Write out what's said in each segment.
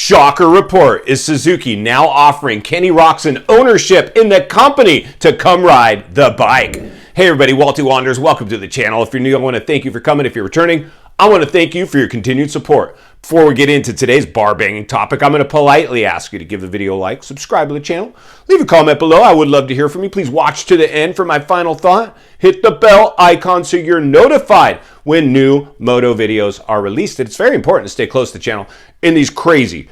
Shocker report. Is Suzuki now offering Kenny Roczen ownership in the company to come ride the bike? Hey everybody, Walty Wanderers, welcome to the channel. If you're new, I want to thank you for coming. If you're returning, I want to thank you for your continued support. Before we get into today's bar-banging topic, I'm going to politely ask you to give the video a like, subscribe to the channel, leave a comment below. I would love to hear from you. Please watch to the end for my final thought. Hit the bell icon so you're notified when new moto videos are released. It's very important to stay close to the channel in these crazy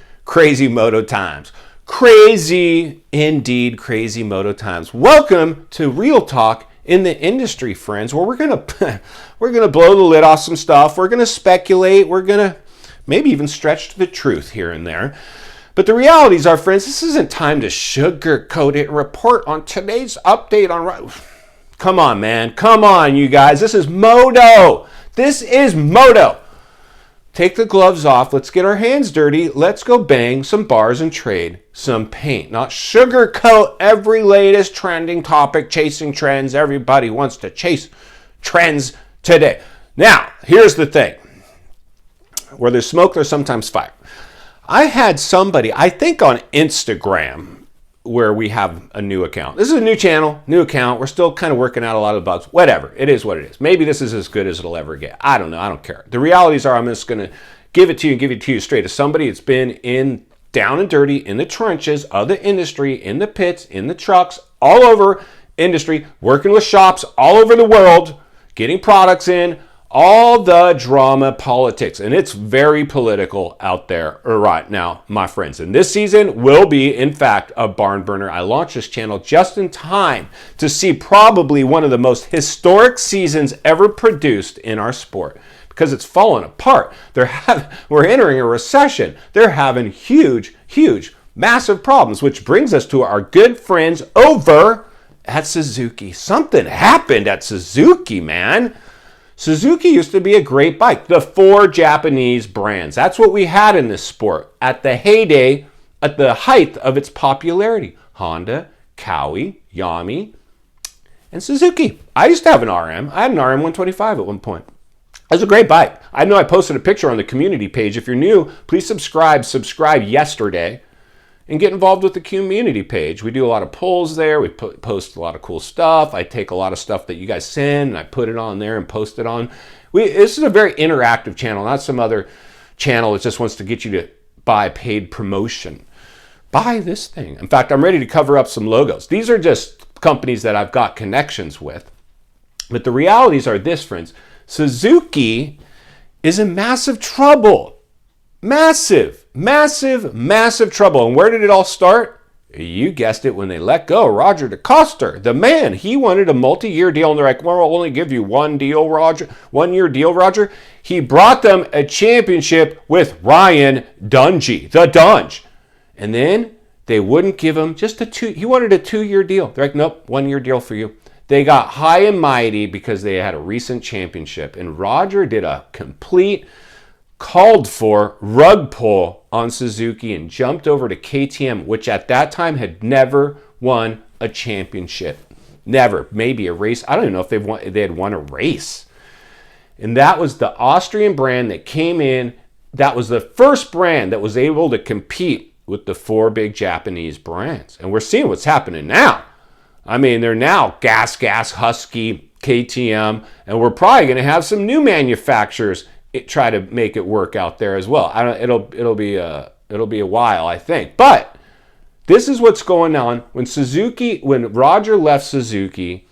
moto times. Crazy, indeed, crazy moto times. Welcome to Real Talk in the Industry, friends, where we're gonna blow the lid off some stuff. We're gonna speculate. We're gonna maybe even stretch to the truth here and there. But the realities are, friends, this isn't time to sugarcoat it and report on today's update on. Come on, man. Come on, you guys. This is moto. This is moto. Take the gloves off. Let's get our hands dirty. Let's go bang some bars and trade some paint. Not sugarcoat every latest trending topic, chasing trends. Everybody wants to chase trends today. Now, here's the thing. Where there's smoke, there's sometimes fire. I had somebody, I think on Instagram, where we have a new account. This is a new channel, new account. We're still kind of working out a lot of bugs. Whatever. It is what it is. Maybe this is as good as it'll ever get. I don't know. I don't care. The realities are I'm just going to give it to you and give it to you straight as somebody that's been in down and dirty in the trenches of the industry, in the pits, in the trucks, all over industry, working with shops all over the world, getting products in, all the drama, politics, and it's very political out there right now, my friends. And this season will be, in fact, a barn burner. I launched this channel just in time to see probably one of the most historic seasons ever produced in our sport because it's fallen apart. We're entering a recession. They're having huge, massive problems, which brings us to our good friends over at Suzuki. Something happened at Suzuki, man. Suzuki used to be a great bike. The four Japanese brands. That's what we had in this sport at the heyday, at the height of its popularity. Honda, Kawi, Yami, and Suzuki. I used to have an RM. I had an RM 125 at one point. It was a great bike. I know I posted a picture on the community page. If you're new, please subscribe yesterday and get involved with the community page. We do a lot of polls there. We post a lot of cool stuff. I take a lot of stuff that you guys send and I put it on there and post it on. This is a very interactive channel, not some other channel that just wants to get you to buy paid promotion. Buy this thing. In fact, I'm ready to cover up some logos. These are just companies that I've got connections with. But the realities are this, friends. Suzuki is in massive trouble. Massive trouble. And where did it all start? You guessed it, when they let go Roger DeCoster, the man. He wanted a multi-year deal, and they're like, well, we'll only give you one year deal, Roger. He brought them a championship with Ryan Dungey, the Dunge. And then they wouldn't give him he wanted a 2-year deal. They're like, nope, 1-year deal for you. They got high and mighty because they had a recent championship. And Roger did a complete called for rug pull on Suzuki and jumped over to KTM, which at that time had never won a championship. Never. Maybe a race. I don't even know if they had won a race. And that was the Austrian brand that came in. That was the first brand that was able to compete with the four big Japanese brands. And we're seeing what's happening now. I mean, they're now Gas, Husky, KTM, and we're probably going to have some new manufacturers try to make it work out there as well. It'll be a while, I think. But this is what's going on when Roger left Suzuki.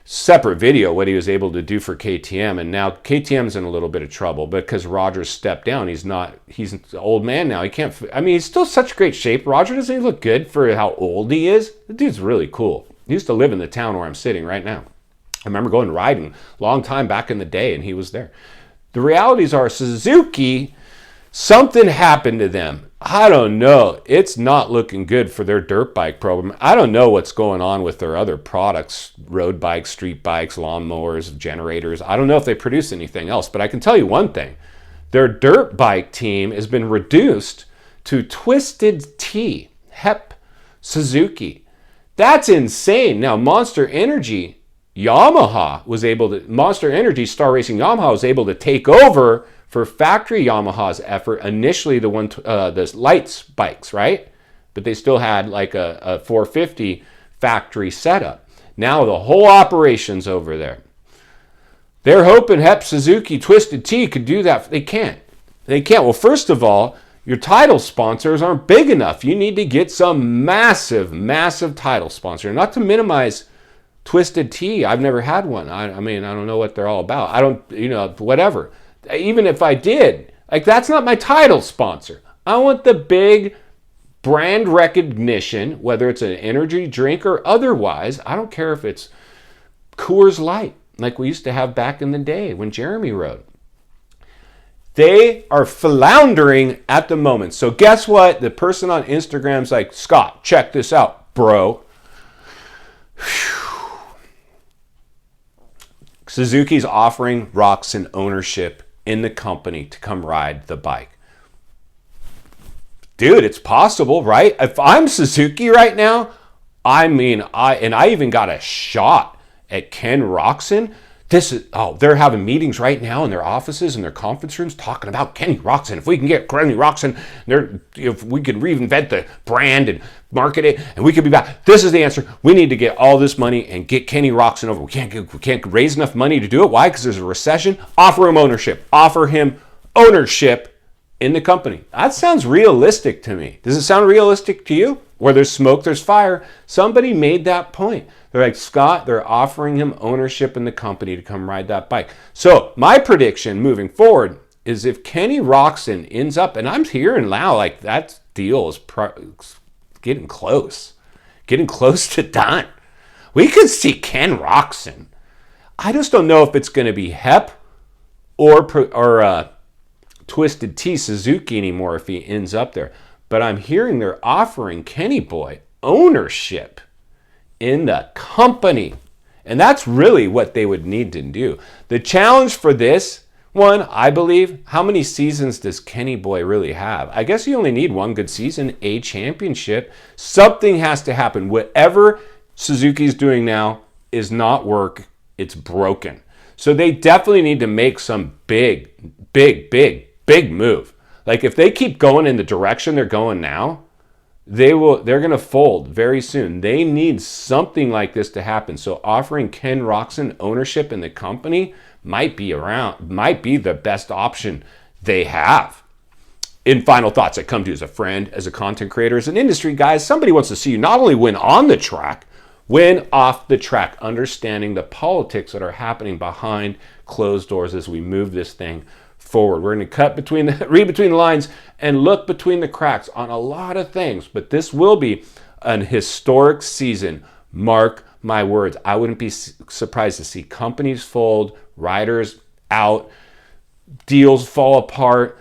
Separate video what he was able to do for KTM, and now KTM's in a little bit of trouble because Roger stepped down. He's an old man now. He can't. I mean, he's still such great shape. Roger, doesn't he look good for how old he is? The dude's really cool. He used to live in the town where I'm sitting right now. I remember going riding a long time back in the day, and he was there. The realities are Suzuki, something happened to them. I don't know. It's not looking good for their dirt bike program. I don't know what's going on with their other products, road bikes, street bikes, lawnmowers, generators. I don't know if they produce anything else, but I can tell you one thing. Their dirt bike team has been reduced to Twisted T, HEP Suzuki. That's insane. Now, Monster Energy Yamaha was able to, Monster Energy, Star Racing Yamaha was able to take over for factory Yamaha's effort, initially the lights bikes, right? But they still had like a 450 factory setup. Now the whole operation's over there. They're hoping Suzuki Twisted Tea could do that. They can't. They can't. Well, first of all, your title sponsors aren't big enough. You need to get some massive, massive title sponsor. Not to minimize Twisted Tea. I've never had one. I mean, I don't know what they're all about. I don't, whatever. Even if I did, like, that's not my title sponsor. I want the big brand recognition, whether it's an energy drink or otherwise. I don't care if it's Coors Light, like we used to have back in the day when Jeremy rode. They are floundering at the moment. So guess what? The person on Instagram's like, Scott, check this out, bro. Suzuki's offering Roczen ownership in the company to come ride the bike. Dude, it's possible, right? If I'm Suzuki right now, I mean, I even got a shot at Ken Roczen. They're having meetings right now in their offices and their conference rooms talking about Kenny Roczen. If we can get Kenny Roczen, if we could reinvent the brand and market it, and we could be back. This is the answer. We need to get all this money and get Kenny Roczen over. We can't raise enough money to do it. Why? Because there's a recession. Offer him ownership. Offer him ownership in the company. That sounds realistic to me. Does it sound realistic to you? Where there's smoke, there's fire. Somebody made that point. They're like, Scott, they're offering him ownership in the company to come ride that bike. So my prediction moving forward is if Kenny Roczen ends up, and I'm hearing now like that deal is getting close to done. We could see Ken Roczen. I just don't know if it's going to be HEP or Twisted Tea Suzuki anymore if he ends up there. But I'm hearing they're offering Kenny Boy ownership in the company. And that's really what they would need to do. The challenge for this one, I believe, how many seasons does Kenny Boy really have? I guess you only need one good season, a championship. Something has to happen. Whatever Suzuki's doing now is not work. It's broken. So they definitely need to make some big move. Like if they keep going in the direction they're going now, they're going to fold very soon. They need something like this to happen. So offering Ken Roczen ownership in the company might be the best option they have. In final thoughts, I come to you as a friend, as a content creator, as an industry guy. Somebody wants to see you not only win on the track, win off the track, understanding the politics that are happening behind closed doors as we move this thing forward. We're going to read between the lines and look between the cracks on a lot of things, but this will be an historic season. Mark my words. I wouldn't be surprised to see companies fold, riders out, deals fall apart,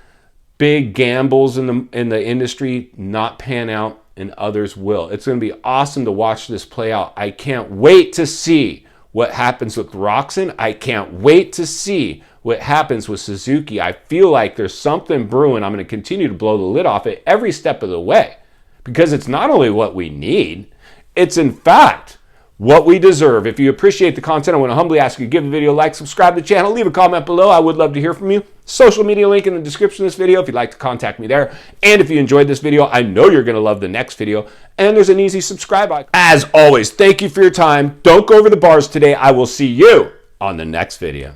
big gambles in the industry not pan out, and others will. It's going to be awesome to watch this play out. I can't wait to see what happens with Roczen. I can't wait to see what happens with Suzuki. I feel like there's something brewing. I'm going to continue to blow the lid off it every step of the way because it's not only what we need, it's in fact what we deserve. If you appreciate the content, I want to humbly ask you to give the video a like, subscribe to the channel, leave a comment below. I would love to hear from you. Social media link in the description of this video if you'd like to contact me there. And if you enjoyed this video, I know you're going to love the next video. And there's an easy subscribe icon. As always, thank you for your time. Don't go over the bars today. I will see you on the next video.